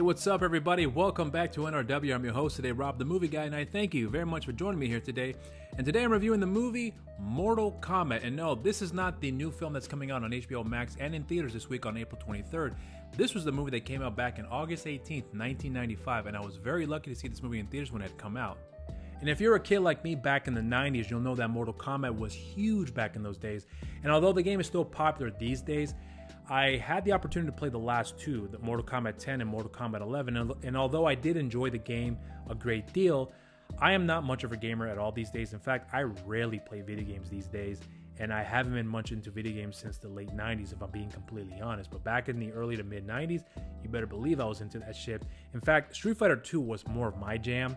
Hey, what's up, everybody? Welcome back to NRW. I'm your host today, Rob, the movie guy, and I thank you very much for joining me here today. And today I'm reviewing the movie Mortal Kombat. And no, this is not the new film that's coming out on HBO Max and in theaters this week on April 23rd. This was the movie that came out back in August 18th, 1995, and I was very lucky to see this movie in theaters when it had come out. And if you're a kid like me back in the 90s, you'll know that Mortal Kombat was huge back in those days. And although the game is still popular these days, I had the opportunity to play the last two, the Mortal Kombat 10 and Mortal Kombat 11, and although I did enjoy the game a great deal, I am not much of a gamer at all these days. In fact, I rarely play video games these days, and I haven't been much into video games since the late 90s, if I'm being completely honest. But back in the early to mid 90s, you better believe I was into that shit. In fact, Street Fighter 2 was more of my jam,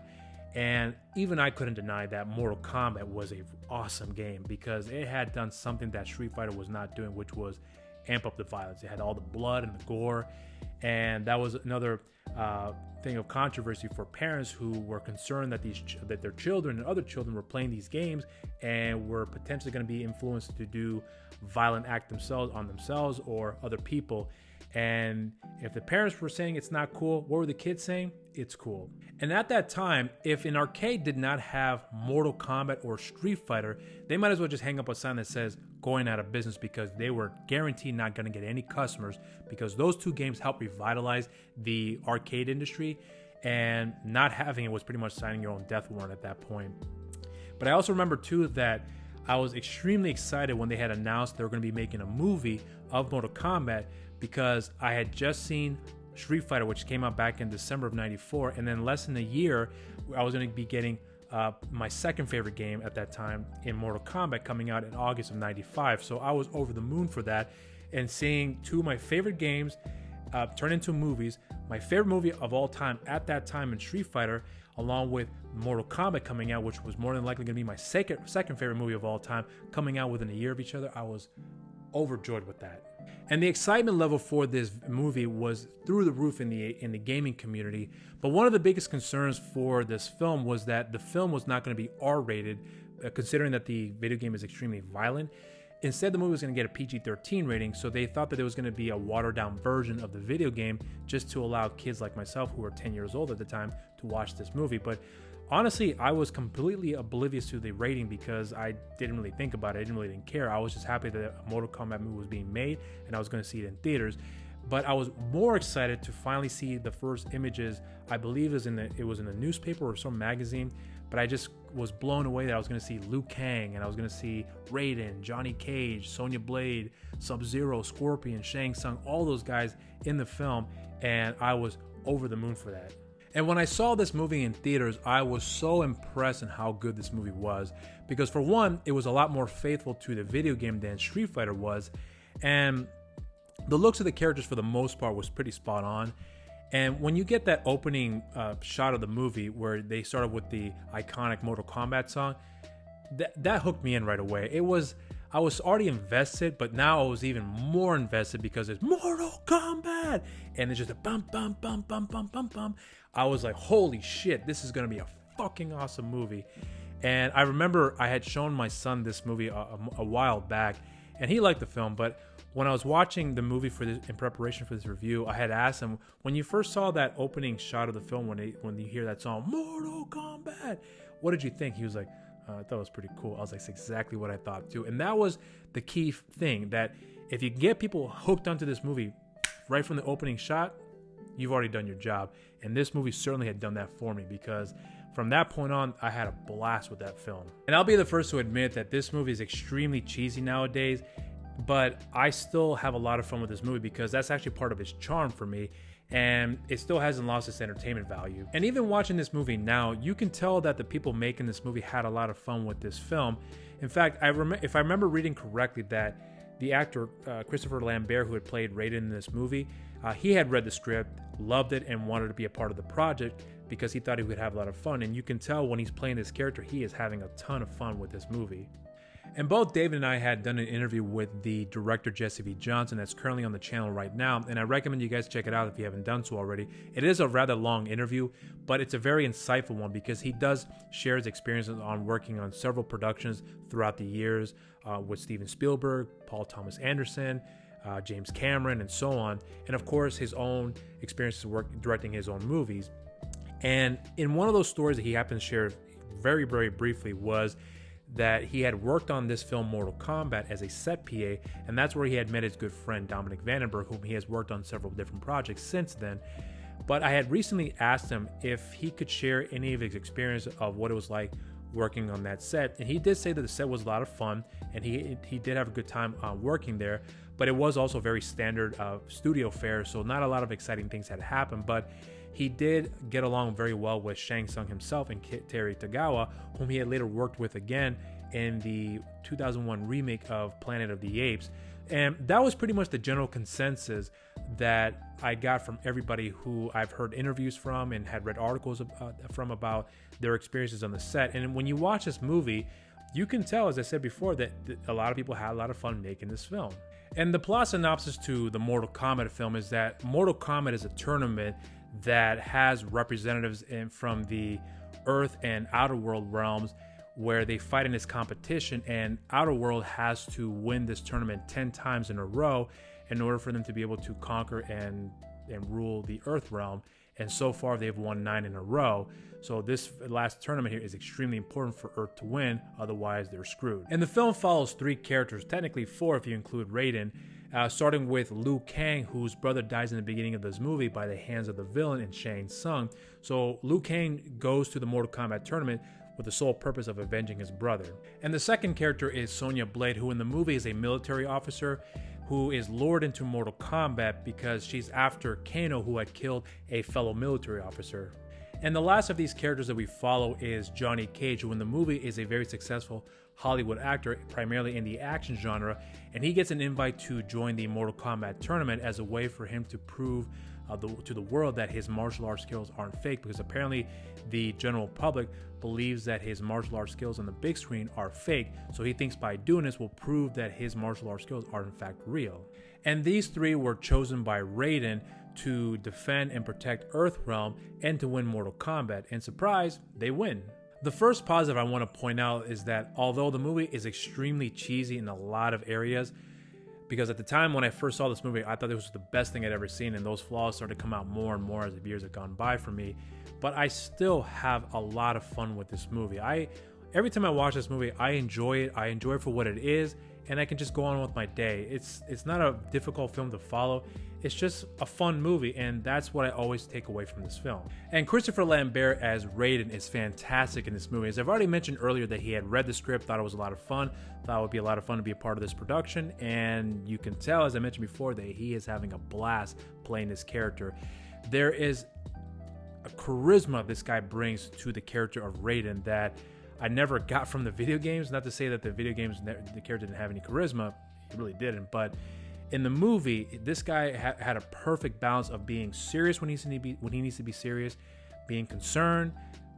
and even I couldn't deny that Mortal Kombat was an awesome game because it had done something that Street Fighter was not doing, which was amp up the violence. It had all the blood and the gore, and that was another thing of controversy for parents who were concerned that that their children and other children were playing these games and were potentially going to be influenced to do violent act on themselves or other people. And if the parents were saying it's not cool, what were the kids saying? It's cool. And at that time, if an arcade did not have Mortal Kombat or Street Fighter, they might as well just hang up a sign that says going out of business, because they were guaranteed not going to get any customers, because those two games helped revitalize the arcade industry, and not having it was pretty much signing your own death warrant at that point. But I also remember too that I was extremely excited when they had announced they were going to be making a movie of Mortal Kombat, because I had just seen Street Fighter, which came out back in December of '94, and then less than a year, I was going to be getting my second favorite game at that time in Mortal Kombat coming out in August of '95. So I was over the moon for that, and seeing two of my favorite games turn into movies. My favorite movie of all time at that time in Street Fighter, along with Mortal Kombat coming out, which was more than likely going to be my second favorite movie of all time, coming out within a year of each other. I was overjoyed with that. And the excitement level for this movie was through the roof in the gaming community. But one of the biggest concerns for this film was that the film was not going to be R-rated, considering that the video game is extremely violent. Instead, the movie was going to get a PG-13 rating, so they thought that it was going to be a watered-down version of the video game, just to allow kids like myself, who were 10 years old at the time, to watch this movie. But honestly, I was completely oblivious to the rating because I didn't really think about it. I didn't care. I was just happy that a Mortal Kombat movie was being made and I was going to see it in theaters. But I was more excited to finally see the first images. I believe it was in a newspaper or some magazine, but I just was blown away that I was going to see Liu Kang, and I was going to see Raiden, Johnny Cage, Sonya Blade, SubZero Scorpion, Shang Tsung, all those guys in the film, and I was over the moon for that. And when I saw this movie in theaters, I was so impressed in how good this movie was, because for one, it was a lot more faithful to the video game than Street Fighter was, and the looks of the characters for the most part was pretty spot on. And when you get that opening shot of the movie where they started with the iconic Mortal Kombat song, that hooked me in right away. I was already invested, but now I was even more invested because it's Mortal Kombat, and it's just a bum bum bum bum bum bum bum. I was like, holy shit, this is gonna be a fucking awesome movie. And I remember I had shown my son this movie a while back, and he liked the film. But when I was watching the movie in preparation for this review, I had asked him, when you first saw that opening shot of the film, when you hear that song Mortal Kombat, what did you think? He was like, I thought it was pretty cool. I was like, it's exactly what I thought too. And that was the key thing, that if you get people hooked onto this movie right from the opening shot, you've already done your job. And this movie certainly had done that for me, because from that point on, I had a blast with that film. And I'll be the first to admit that this movie is extremely cheesy nowadays, but I still have a lot of fun with this movie because that's actually part of its charm for me, and it still hasn't lost its entertainment value. And even watching this movie now, you can tell that the people making this movie had a lot of fun with this film. In fact, if I remember reading correctly, that the actor Christopher Lambert, who had played Raiden in this movie, he had read the script, loved it, and wanted to be a part of the project because he thought he would have a lot of fun. And you can tell when he's playing this character, he is having a ton of fun with this movie. And both David and I had done an interview with the director Jesse V. Johnson that's currently on the channel right now, and I recommend you guys check it out if you haven't done so already. It is a rather long interview, but it's a very insightful one because he does share his experiences on working on several productions throughout the years with Steven Spielberg, Paul Thomas Anderson, James Cameron, and so on. And of course, his own experiences directing his own movies. And in one of those stories that he happened to share very, very briefly was that he had worked on this film Mortal Kombat as a set PA, and that's where he had met his good friend Dominic Vandenberg, whom he has worked on several different projects since then. But I had recently asked him if he could share any of his experience of what it was like working on that set, and he did say that the set was a lot of fun, and he did have a good time working there, but it was also very standard studio fare, so not a lot of exciting things had happened. But he did get along very well with Shang Tsung himself and Terry Tagawa, whom he had later worked with again in the 2001 remake of Planet of the Apes. And that was pretty much the general consensus that I got from everybody who I've heard interviews from and had read articles from about their experiences on the set. And when you watch this movie, you can tell, as I said before, that a lot of people had a lot of fun making this film. And the plot synopsis to the Mortal Kombat film is that Mortal Kombat is a tournament that has representatives from the Earth and Outer World realms where they fight in this competition, and Outer World has to win this tournament 10 times in a row in order for them to be able to conquer and rule the Earth realm. And so far they've won 9 in a row. So this last tournament here is extremely important for Earth to win, otherwise they're screwed. And the film follows 3 characters, technically 4 if you include Raiden, starting with Liu Kang, whose brother dies in the beginning of this movie by the hands of the villain in Shang Tsung. So Liu Kang goes to the Mortal Kombat tournament with the sole purpose of avenging his brother. And the second character is Sonya Blade, who in the movie is a military officer who is lured into Mortal Kombat because she's after Kano, who had killed a fellow military officer. And the last of these characters that we follow is Johnny Cage, who in the movie is a very successful Hollywood actor, primarily in the action genre, and he gets an invite to join the Mortal Kombat tournament as a way for him to prove to the world that his martial arts skills aren't fake, because apparently the general public believes that his martial arts skills on the big screen are fake, so he thinks by doing this will prove that his martial arts skills are in fact real. And these 3 were chosen by Raiden to defend and protect Earthrealm and to win Mortal Kombat, and surprise, they win. The first positive I want to point out is that although the movie is extremely cheesy in a lot of areas, because at the time when I first saw this movie, I thought this was the best thing I'd ever seen, and those flaws started to come out more and more as the years have gone by for me, but I still have a lot of fun with this movie. Every time I watch this movie, I enjoy it. I enjoy it for what it is, and I can just go on with my day. It's not a difficult film to follow. It's just a fun movie, and that's what I always take away from this film. And Christopher Lambert as Raiden is fantastic in this movie. As I've already mentioned earlier, that he had read the script, thought it was a lot of fun, thought it would be a lot of fun to be a part of this production, and you can tell, as I mentioned before, that he is having a blast playing this character. There is a charisma this guy brings to the character of Raiden that I never got from the video games. Not to say that the video games, the character didn't have any charisma, he really didn't, but in the movie, this guy had a perfect balance of being serious when he needs to be serious, being concerned,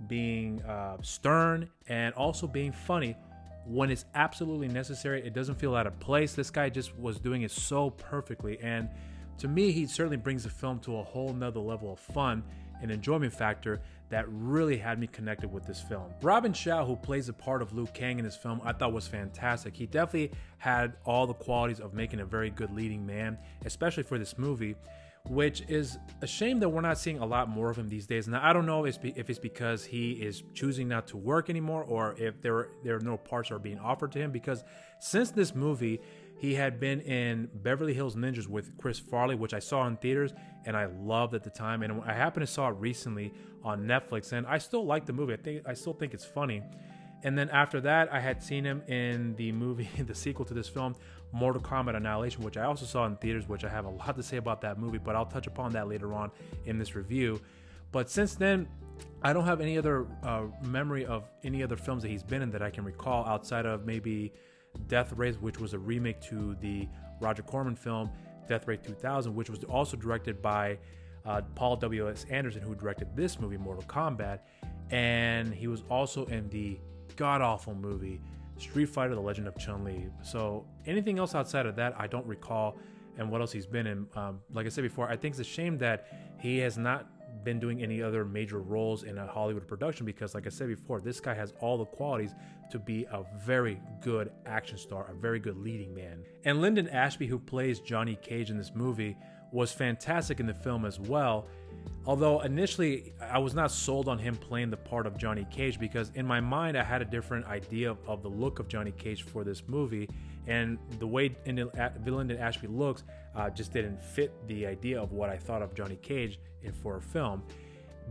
being stern, and also being funny when it's absolutely necessary. It doesn't feel out of place. This guy just was doing it so perfectly, and to me, he certainly brings the film to a whole nother level of fun and enjoyment factor that really had me connected with this film. Robin Shaw, who plays the part of Liu Kang in this film, I thought was fantastic. He definitely had all the qualities of making a very good leading man, especially for this movie, which is a shame that we're not seeing a lot more of him these days. Now, I don't know if it's because he is choosing not to work anymore, or if there are no parts that are being offered to him, because since this movie, he had been in Beverly Hills Ninjas with Chris Farley, which I saw in theaters and I loved at the time. And I happened to saw it recently on Netflix, and I still like the movie. I still think it's funny. And then after that, I had seen him in the movie, the sequel to this film, Mortal Kombat Annihilation, which I also saw in theaters, which I have a lot to say about that movie, but I'll touch upon that later on in this review. But since then, I don't have any other memory of any other films that he's been in that I can recall outside of maybe Death Race, which was a remake to the Roger Corman film Death Race 2000, which was also directed by Paul W.S. Anderson, who directed this movie, Mortal Kombat. And he was also in the god-awful movie Street Fighter: The Legend of Chun-Li. So anything else outside of that, I don't recall, and what else he's been in. Like I said before, I think it's a shame that he has not been doing any other major roles in a Hollywood production because, like I said before, this guy has all the qualities to be a very good action star, a very good leading man. And Lyndon Ashby, who plays Johnny Cage in this movie, was fantastic in the film as well. Although initially I was not sold on him playing the part of Johnny Cage because in my mind I had a different idea of the look of Johnny Cage for this movie, and the way Lyndon Ashby looks just didn't fit the idea of what I thought of Johnny Cage for a film.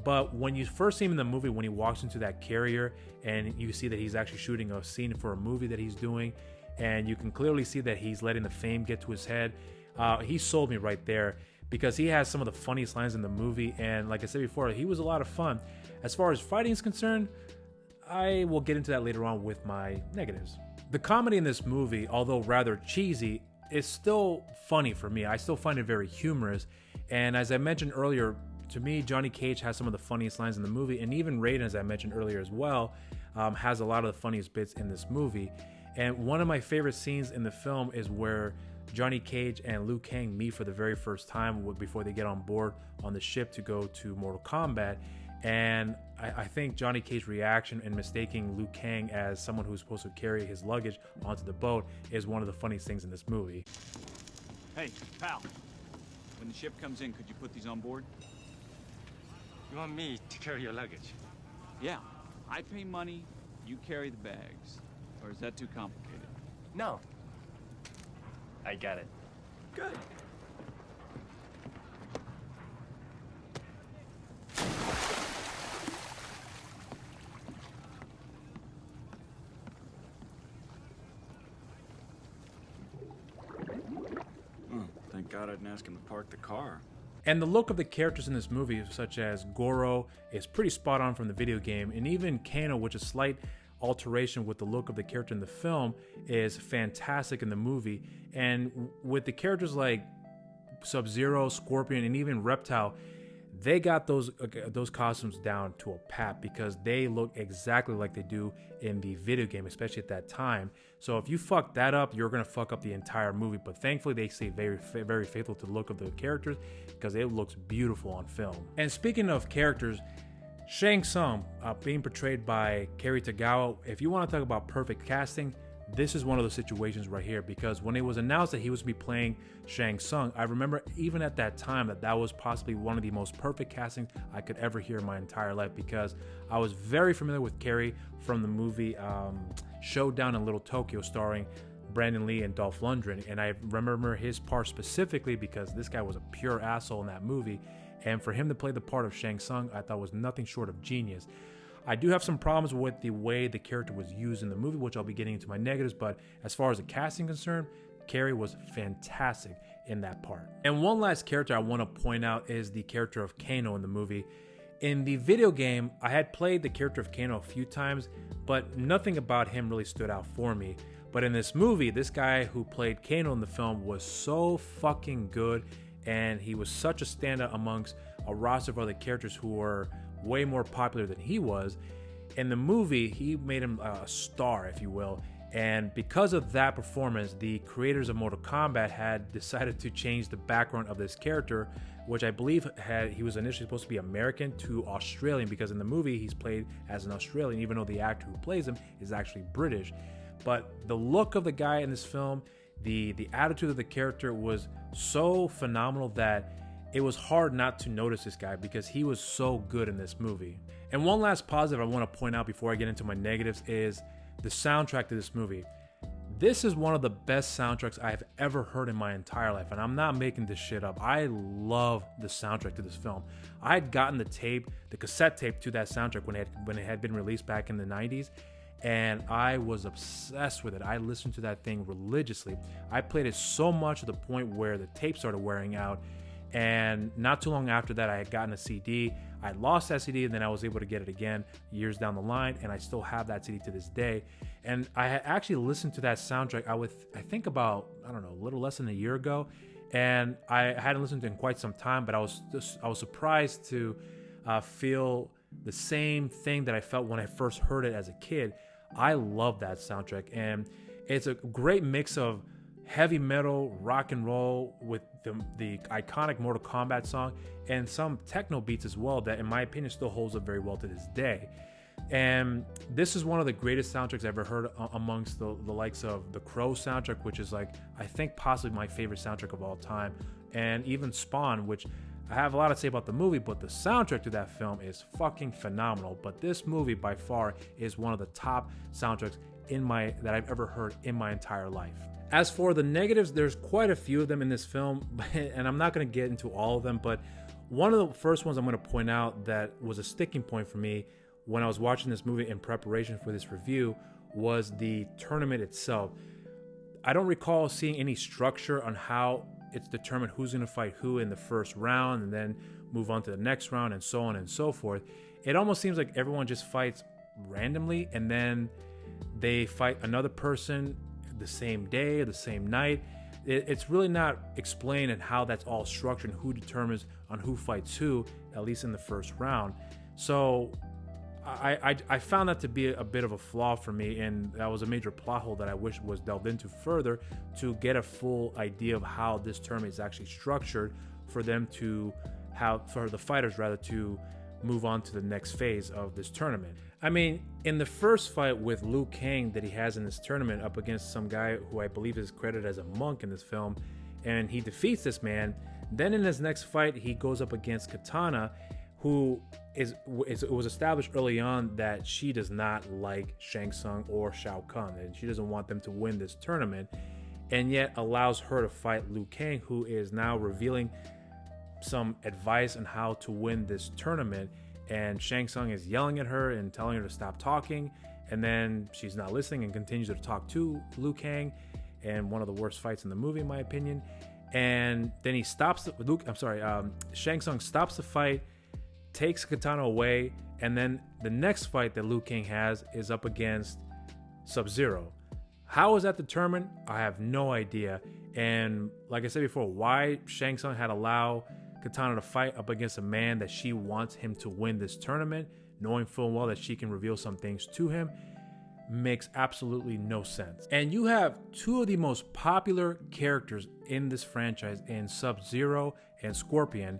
But when you first see him in the movie, when he walks into that carrier and you see that he's actually shooting a scene for a movie that he's doing, and you can clearly see that he's letting the fame get to his head, he sold me right there because he has some of the funniest lines in the movie. And like I said before, he was a lot of fun. As far as fighting is concerned, I will get into that later on with my negatives. The comedy in this movie, although rather cheesy, is still funny for me. I still find it very humorous. And as I mentioned earlier, to me, Johnny Cage has some of the funniest lines in the movie. And even Raiden, as I mentioned earlier as well, has a lot of the funniest bits in this movie. And one of my favorite scenes in the film is where Johnny Cage and Liu Kang meet for the very first time before they get on board on the ship to go to Mortal Kombat. And I think Johnny Cage's reaction in mistaking Liu Kang as someone who's supposed to carry his luggage onto the boat is one of the funniest things in this movie. Hey, pal. When the ship comes in, could you put these on board? You want me to carry your luggage? Yeah. I pay money, you carry the bags. Or is that too complicated? No. I got it. Good. Thank God I didn't ask him to park the car. And the look of the characters in this movie, such as Goro, is pretty spot on from the video game, and even Kano, which is a slight alteration with the look of the character in the film, is fantastic in the movie. And with the characters like SubZero, Scorpion, and even Reptile, they got those costumes down to a pat because they look exactly like they do in the video game, especially at that time. So if you fuck that up, you're gonna fuck up the entire movie. But thankfully, they stay very, very faithful to the look of the characters because it looks beautiful on film. And speaking of characters, Shang Tsung, being portrayed by Cary Tagawa, if you want to talk about perfect casting, this is one of those situations right here, because when it was announced that he was to be playing Shang Tsung, I remember even at that time that was possibly one of the most perfect castings I could ever hear in my entire life, because I was very familiar with Cary from the movie Showdown in Little Tokyo, starring Brandon Lee and Dolph Lundgren, and I remember his part specifically because this guy was a pure asshole in that movie, and for him to play the part of Shang Tsung, I thought was nothing short of genius. I do have some problems with the way the character was used in the movie, which I'll be getting into my negatives, but as far as the casting is concerned, Cary was fantastic in that part. And one last character I want to point out is the character of Kano in the movie. In the video game, I had played the character of Kano a few times, but nothing about him really stood out for me. But in this movie, this guy who played Kano in the film was so fucking good, and he was such a standout amongst a roster of other characters who were way more popular than he was. In the movie, he made him a star, if you will, and because of that performance, the creators of Mortal Kombat had decided to change the background of this character, which I believe he was initially supposed to be American to Australian, because in the movie he's played as an Australian, even though the actor who plays him is actually British. But the look of the guy in this film, the attitude of the character was so phenomenal that it was hard not to notice this guy because he was so good in this movie. And one last positive I want to point out before I get into my negatives is the soundtrack to this movie. This is one of the best soundtracks I have ever heard in my entire life, and I'm not making this shit up. I love the soundtrack to this film. I had gotten the cassette tape to that soundtrack when it had been released back in the 90s, and I was obsessed with it. I listened to that thing religiously. I played it so much to the point where the tape started wearing out. And not too long after that, I had gotten a CD. I lost that CD, and then I was able to get it again years down the line, and I still have that CD to this day. And I had actually listened to that soundtrack, I think about, I don't know, a little less than a year ago, and I hadn't listened to it in quite some time, but I was surprised to feel the same thing that I felt when I first heard it as a kid. I love that soundtrack, and it's a great mix of heavy metal, rock and roll with the iconic Mortal Kombat song and some techno beats as well that in my opinion still holds up very well to this day. And this is one of the greatest soundtracks I've ever heard amongst the likes of the Crow soundtrack, which is like, I think possibly my favorite soundtrack of all time, and even Spawn, which I have a lot to say about the movie, but the soundtrack to that film is fucking phenomenal. But this movie by far is one of the top soundtracks that I've ever heard in my entire life. As for the negatives, there's quite a few of them in this film, and I'm not going to get into all of them, but one of the first ones I'm going to point out that was a sticking point for me when I was watching this movie in preparation for this review was the tournament itself. I don't recall seeing any structure on how it's determined who's going to fight who in the first round and then move on to the next round and so on and so forth. It almost seems like everyone just fights randomly and then they fight another person the same day or the same night. It's really not explained and how that's all structured and who determines on who fights who, at least in the first round. So I found that to be a bit of a flaw for me, and that was a major plot hole that I wish was delved into further to get a full idea of how this tournament is actually structured for them to have, for the fighters rather, to move on to the next phase of this tournament. I mean, in the first fight with Liu Kang that he has in this tournament up against some guy who I believe is credited as a monk in this film, and he defeats this man. Then in his next fight, he goes up against Katana, who it was established early on that she does not like Shang Tsung or Shao Kahn, and she doesn't want them to win this tournament, and yet allows her to fight Liu Kang, who is now revealing some advice on how to win this tournament. And Shang Tsung is yelling at her and telling her to stop talking, and then she's not listening and continues to talk to Liu Kang, and one of the worst fights in the movie in my opinion. And then he stops Shang Tsung stops the fight, takes Katana away, and then the next fight that Liu Kang has is up against SubZero. How is that determined? I have no idea. And like I said before, why Shang Tsung had allowed Katana to fight up against a man that she wants him to win this tournament, knowing full well that she can reveal some things to him, makes absolutely no sense. And you have two of the most popular characters in this franchise in SubZero and Scorpion,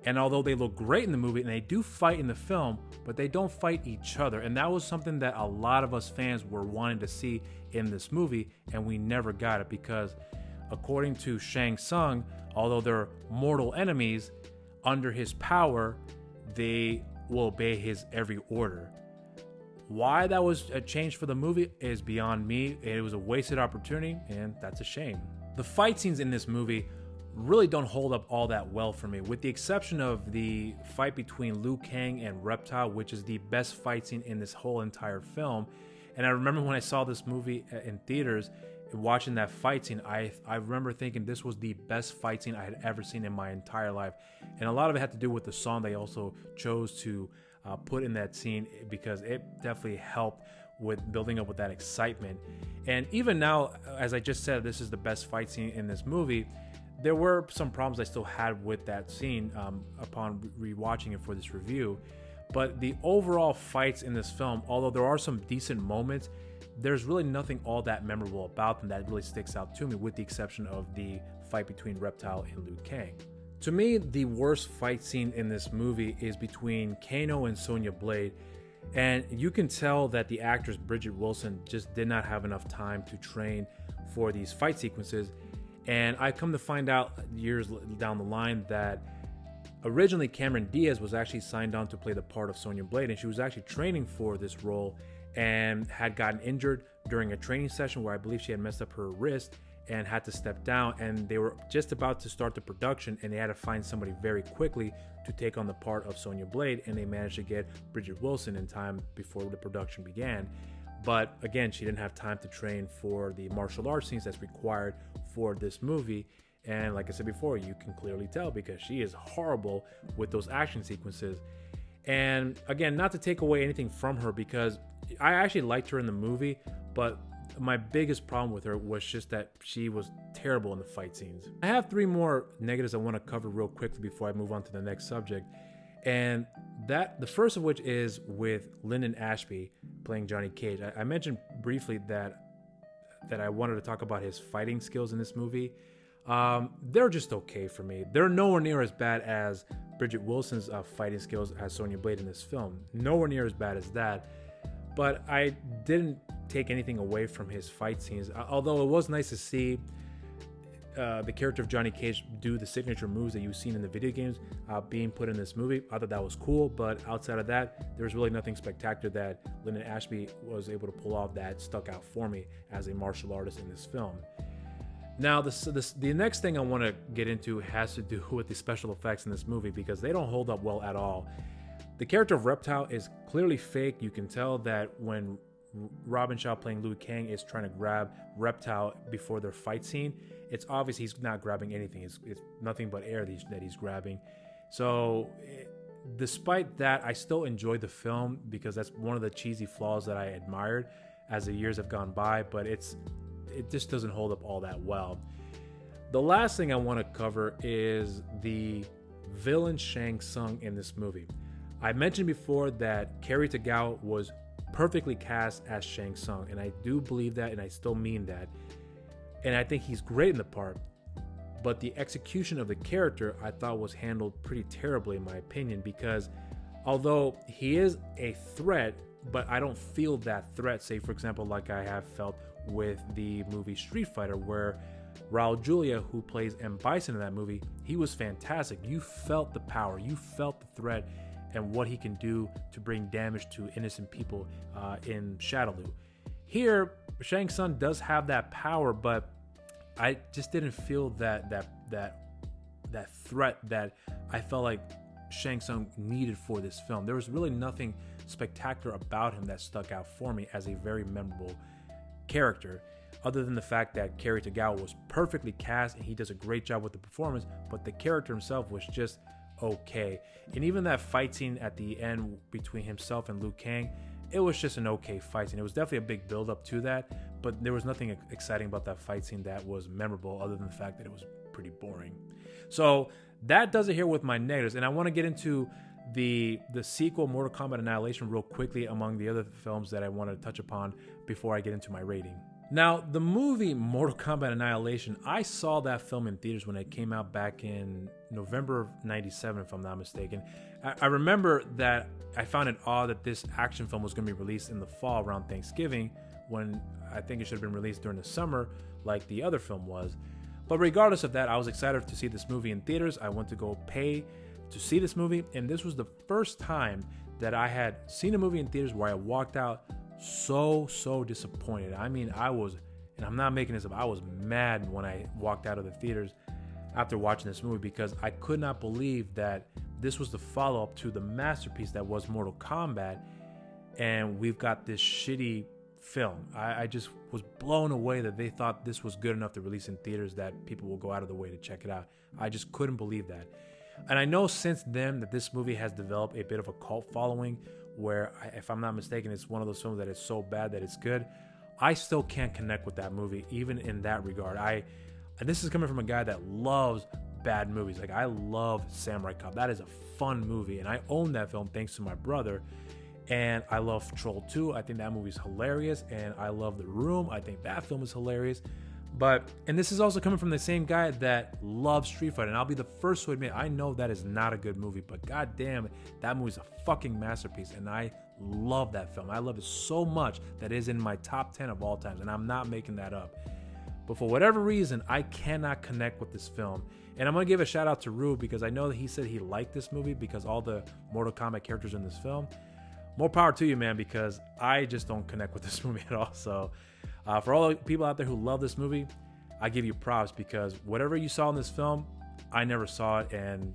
and although they look great in the movie and they do fight in the film, but they don't fight each other, and that was something that a lot of us fans were wanting to see in this movie, and we never got it because according to Shang Tsung, although they're mortal enemies, under his power, they will obey his every order. Why that was a change for the movie is beyond me. It was a wasted opportunity, and that's a shame. The fight scenes in this movie really don't hold up all that well for me, with the exception of the fight between Liu Kang and Reptile, which is the best fight scene in this whole entire film. And I remember when I saw this movie in theaters, watching that fight scene, I remember thinking this was the best fight scene I had ever seen in my entire life. And a lot of it had to do with the song they also chose to put in that scene, because it definitely helped with building up with that excitement. And even now, as I just said, this is the best fight scene in this movie. There were some problems I still had with that scene upon rewatching it for this review. But the overall fights in this film, although there are some decent moments, there's really nothing all that memorable about them that really sticks out to me, with the exception of the fight between Reptile and Liu Kang. To me, the worst fight scene in this movie is between Kano and Sonya Blade, and you can tell that the actress Bridget Wilson just did not have enough time to train for these fight sequences. And I come to find out years down the line that originally Cameron Diaz was actually signed on to play the part of Sonya Blade, and she was actually training for this role and had gotten injured during a training session where I believe she had messed up her wrist and had to step down, and they were just about to start the production and they had to find somebody very quickly to take on the part of Sonya Blade, and they managed to get Bridget Wilson in time before the production began. But again, she didn't have time to train for the martial arts scenes that's required for this movie. And like I said before, you can clearly tell because she is horrible with those action sequences. And again, not to take away anything from her, because I actually liked her in the movie, but my biggest problem with her was just that she was terrible in the fight scenes. I have three more negatives I want to cover real quickly before I move on to the next subject. And that the first of which is with Lyndon Ashby playing Johnny Cage. I mentioned briefly that that I wanted to talk about his fighting skills in this movie. They're just okay for me. They're nowhere near as bad as Bridget Wilson's fighting skills as Sonya Blade in this film. Nowhere near as bad as that. But I didn't take anything away from his fight scenes. Although it was nice to see the character of Johnny Cage do the signature moves that you've seen in the video games being put in this movie. I thought that was cool, but outside of that, there's really nothing spectacular that Lyndon Ashby was able to pull off that stuck out for me as a martial artist in this film. Now, the next thing I want to get into has to do with the special effects in this movie because they don't hold up well at all. The character of Reptile is clearly fake. You can tell that when Robin Shaw playing Liu Kang is trying to grab Reptile before their fight scene, it's obvious he's not grabbing anything. It's nothing but air that he's grabbing. So despite that, I still enjoyed the film because that's one of the cheesy flaws that I admired as the years have gone by, but it just doesn't hold up all that well. The last thing I want to cover is the villain Shang Tsung in this movie. I mentioned before that Cary Tagawa was perfectly cast as Shang Tsung, and I do believe that, and I still mean that. And I think he's great in the part, but the execution of the character I thought was handled pretty terribly in my opinion, because although he is a threat, but I don't feel that threat, say for example like I have felt with the movie Street Fighter, where Raul Julia, who plays M. Bison in that movie, he was fantastic. You felt the power, you felt the threat, and what he can do to bring damage to innocent people in Shadaloo. Here, Shang Tsung does have that power, but I just didn't feel that threat that I felt like Shang Tsung needed for this film. There was really nothing spectacular about him that stuck out for me as a very memorable character, other than the fact that Cary Tagawa was perfectly cast and he does a great job with the performance, but the character himself was just okay. And even that fight scene at the end between himself and Liu Kang, it was just an okay fight scene. It was definitely a big build up to that, but there was nothing exciting about that fight scene that was memorable other than the fact that it was pretty boring. So that does it here with my negatives, and I want to get into the sequel Mortal Kombat Annihilation real quickly among the other films that I want to touch upon before I get into my rating. Now, the movie Mortal Kombat Annihilation, I saw that film in theaters when it came out back in November of 97, if I'm not mistaken. I remember that I found it odd that this action film was going to be released in the fall around Thanksgiving, when I think it should have been released during the summer like the other film was. But regardless of that, I was excited to see this movie in theaters. I went to go pay to see this movie, and this was the first time that I had seen a movie in theaters where I walked out so disappointed. I mean, I was, and I'm not making this up, I was mad when I walked out of the theaters after watching this movie, because I could not believe that this was the follow-up to the masterpiece that was Mortal Kombat, and we've got this shitty film. I just was blown away that they thought this was good enough to release in theaters that people will go out of the way to check it out. I just couldn't believe that. And I know since then that this movie has developed a bit of a cult following, where, if I'm not mistaken, it's one of those films that is so bad that it's good. I still can't connect with that movie, even in that regard. And this is coming from a guy that loves bad movies. Like, I love Samurai Cop. That is a fun movie, and I own that film thanks to my brother. And I love Troll 2. I think that movie's hilarious, and I love The Room. I think that film is hilarious. And this is also coming from the same guy that loves Street Fighter, and I'll be the first to admit, I know that is not a good movie, but goddamn, that movie's a fucking masterpiece, and I love that film. I love it so much that it is in my top 10 of all times, and I'm not making that up. But for whatever reason, I cannot connect with this film. And I'm going to give a shout out to Rue, because I know that he said he liked this movie because all the Mortal Kombat characters in this film. More power to you, man, because I just don't connect with this movie at all. So for all the people out there who love this movie, I give you props, because whatever you saw in this film, I never saw it, and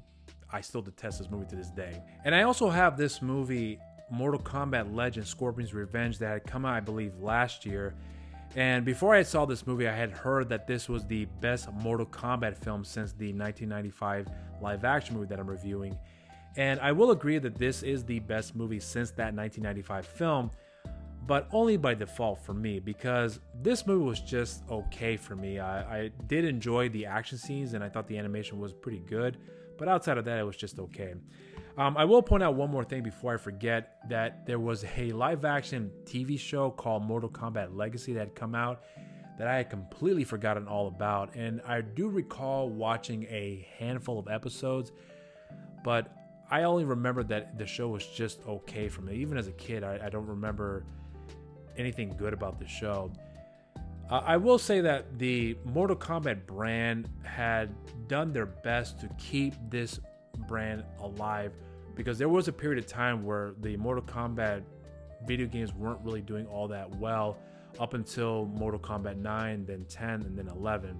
I still detest this movie to this day. And I also have this movie, Mortal Kombat Legends Scorpion's Revenge, that had come out, I believe, last year. And before I saw this movie, I had heard that this was the best Mortal Kombat film since the 1995 live action movie that I'm reviewing. And I will agree that this is the best movie since that 1995 film, but only by default for me, because this movie was just okay for me. I did enjoy the action scenes, and I thought the animation was pretty good, but outside of that, it was just okay. I will point out one more thing before I forget, that there was a live action TV show called Mortal Kombat Legacy that had come out. that I had completely forgotten all about. And I do recall watching a handful of episodes, but I only remember that the show was just okay for me. Even as a kid, I don't remember anything good about the show. I will say that the Mortal Kombat brand had done their best to keep this brand alive, because there was a period of time where the Mortal Kombat video games weren't really doing all that well up until Mortal Kombat 9, then 10, and then 11.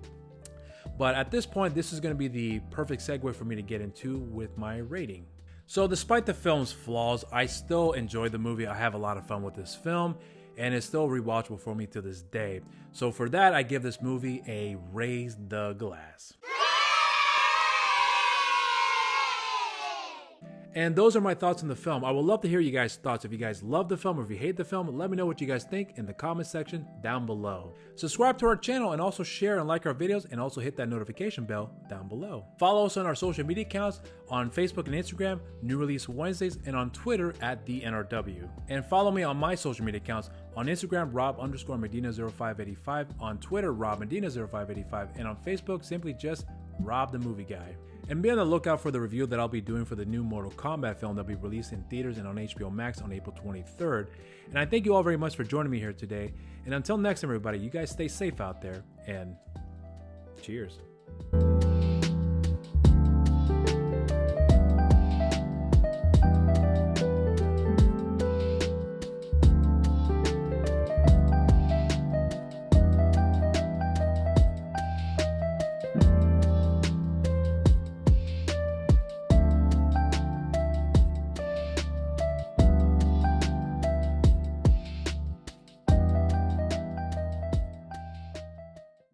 But at this point, this is going to be the perfect segue for me to get into with my rating. So despite the film's flaws, I still enjoy the movie. I have a lot of fun with this film, and it's still rewatchable for me to this day. So for that, I give this movie a raise the glass. And those are my thoughts on the film. I would love to hear you guys' thoughts. If you guys love the film or if you hate the film, let me know what you guys think in the comment section down below. Subscribe to our channel and also share and like our videos, and also hit that notification bell down below. Follow us on our social media accounts on Facebook and Instagram, New Release Wednesdays, and on Twitter at TheNRW. And follow me on my social media accounts on Instagram, Rob_Medina0585, on Twitter, RobMedina0585, and on Facebook, simply just Rob the Movie Guy. And be on the lookout for the review that I'll be doing for the new Mortal Kombat film that'll be released in theaters and on HBO Max on April 23rd. And I thank you all very much for joining me here today. And until next time, everybody, you guys stay safe out there, and cheers.